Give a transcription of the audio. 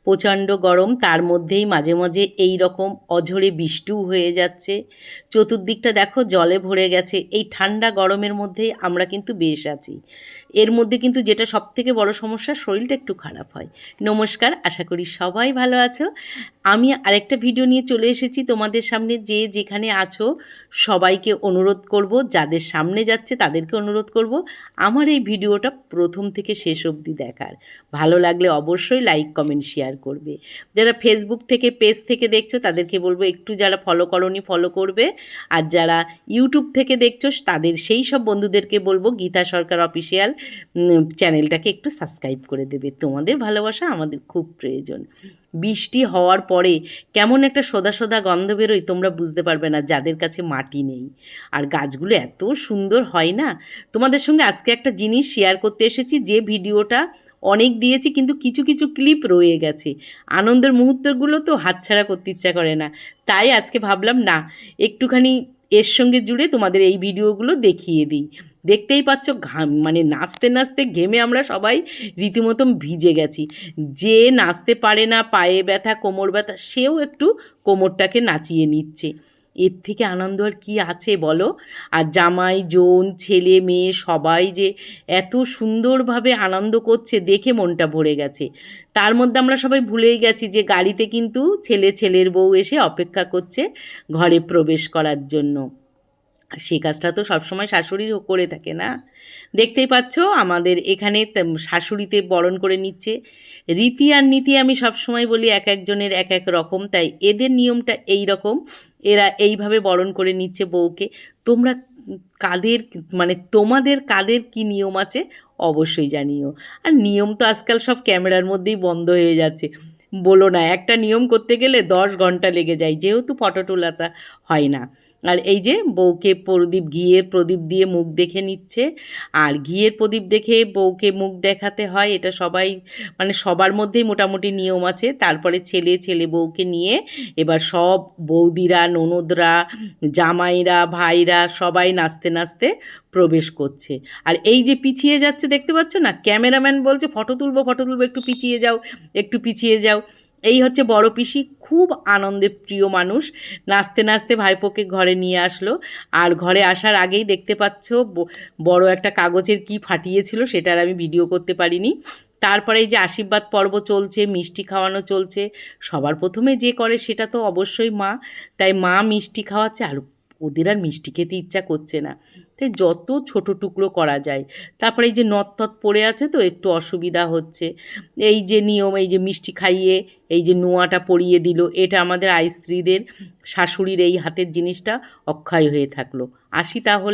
প্রচণ্ড গরম, তার মধ্যেই মাঝে মাঝে এই রকম অঝোরে বৃষ্টিও হয়ে যাচ্ছে। চতুর্দিকটা দেখো জলে ভরে গেছে। এই ঠান্ডা গরমের মধ্যেই আমরা কিন্তু বেশ আছি। এর মধ্যে কিন্তু যেটা সবথেকে বড় সমস্যা, শরীরটা একটু খারাপ হয়। নমস্কার, আশা করি সবাই ভালো আছো। আমি আরেকটা ভিডিও নিয়ে চলে এসেছি তোমাদের সামনে। যে যেখানে আছো সবাইকে অনুরোধ করব, যাদের সামনে যাচ্ছে তাদেরকে অনুরোধ করব আমার এই ভিডিওটা প্রথম থেকে শেষ অবধি দেখার। ভালো লাগলে অবশ্যই লাইক কমেন্ট শেয়ার করবে। যারা ফেসবুক থেকে পেজ থেকে দেখছো তাদেরকে বলবো একটু, যারা ফলো করোনি ফলো করবে। আর যারা ইউটিউব থেকে দেখছো তাদের সেই সব বন্ধুদেরকে বলবো গীতা সরকার অফিসিয়াল চ্যানেলটাকে একটু সাবস্ক্রাইব করে দেবে। তোমাদের ভালোবাসা আমাদের খুব প্রয়োজন। বৃষ্টি হওয়ার পরে কেমন একটা সোদা সোদা গন্ধ বেরোয়, তোমরা বুঝতে পারবে না যাদের কাছে মাটি নেই। আর গাছগুলো এত সুন্দর হয় না। তোমাদের সঙ্গে আজকে একটা জিনিস শেয়ার করতে এসেছি, যে ভিডিওটা অনেক দিয়েছি কিন্তু কিছু কিছু ক্লিপ রয়ে গেছে। আনন্দের মুহূর্তগুলো তো হাতছাড়া করতে ইচ্ছা করে না, তাই আজকে ভাবলাম না, একটুখানি এর সঙ্গে জুড়ে তোমাদের এই ভিডিওগুলো দেখিয়ে দিই। দেখতেই পাচ্ছ ঘাম, মানে নাচতে নাচতে ঘেমে আমরা সবাই রীতিমতন ভিজে গেছি। যে নাচতে পারে না, পায়ে ব্যথা কোমর ব্যথা, সেও একটু কোমরটাকে নাচিয়ে নিচ্ছে। এর থেকে আনন্দ আর কী আছে বলো। আর জামাই জন ছেলে মেয়ে সবাই যে এত সুন্দরভাবে আনন্দ করছে, দেখে মনটা ভরে গেছে। তার মধ্যে আমরা সবাই ভুলেই গেছি যে গাড়িতে কিন্তু ছেলের বউ এসে অপেক্ষা করছে ঘরে প্রবেশ করার জন্য। আর সে কাজটা তো সবসময় শাশুড়ি করে থাকে না। দেখতেই পাচ্ছ আমাদের এখানে শাশুড়িতে বরণ করে নিচ্ছে। রীতি আর নীতি আমি সবসময় বলি এক একজনের এক এক রকম, তাই এদের নিয়মটা এই রকম। এরা এইভাবে বরণ করে নিচ্ছে বউকে। তোমরা কাদের, মানে তোমাদের কাদের কি নিয়ম আছে অবশ্যই জানিও। আর নিয়ম তো আজকাল সব ক্যামেরার মধ্যেই বন্ধ হয়ে যাচ্ছে। বলো না, একটা নিয়ম করতে গেলে 10 ঘন্টা লেগে যায়, যেহেতু ফটো তোলাটা হয় না। আর এই যে বউকে ঘিয়ের প্রদীপ দিয়ে মুখ দেখে নিচ্ছে। আর ঘিয়ের প্রদীপ দেখে বউকে মুখ দেখাতে হয়, এটা সবাই, মানে সবার মধ্যেই মোটামুটি নিয়ম আছে। তারপরে ছেলে বউকে নিয়ে এবার সব বৌদিরা, ননদরা, জামাইরা, ভাইরা সবাই নাচতে নাচতে প্রবেশ করছে। আর এই যে পিছিয়ে যাচ্ছে দেখতে পাচ্ছ না, ক্যামেরাম্যান বলছে ফটো তুলবো একটু পিছিয়ে যাও, একটু পিছিয়ে যাও। এই হচ্ছে বড় পিসি, খুব আনন্দের প্রিয় মানুষ। নাচতে নাচতে ভাইপোকে ঘরে নিয়ে আসলো। আর ঘরে আসার আগেই দেখতে পাচ্ছ বড় একটা কাগজের কি ফাটিয়েছিল, সেটার আমি ভিডিও করতে পারিনি। তারপরে এই যে আশীর্বাদ পর্ব চলছে, মিষ্টি খাওয়ানো চলছে। সবার প্রথমে যে করে সেটা তো অবশ্যই মা, তাই মা মিষ্টি খাওয়াচ্ছে। আর ওদের আর মিষ্টি খেতে ইচ্ছা করছে না, তাই যত ছোট টুকরো করা যায়। তারপরে এই যে নথ পড়ে আছে তো একটু অসুবিধা হচ্ছে। এই যে নিয়ম, এই যে মিষ্টি খাইয়ে এই যে নোয়াটা পরিয়ে দিল, এটা আমাদের আই স্ত্রীদের শাশুড়ির এই হাতের জিনিসটা অক্ষয় হয়ে থাকলো। আসি তাহলে।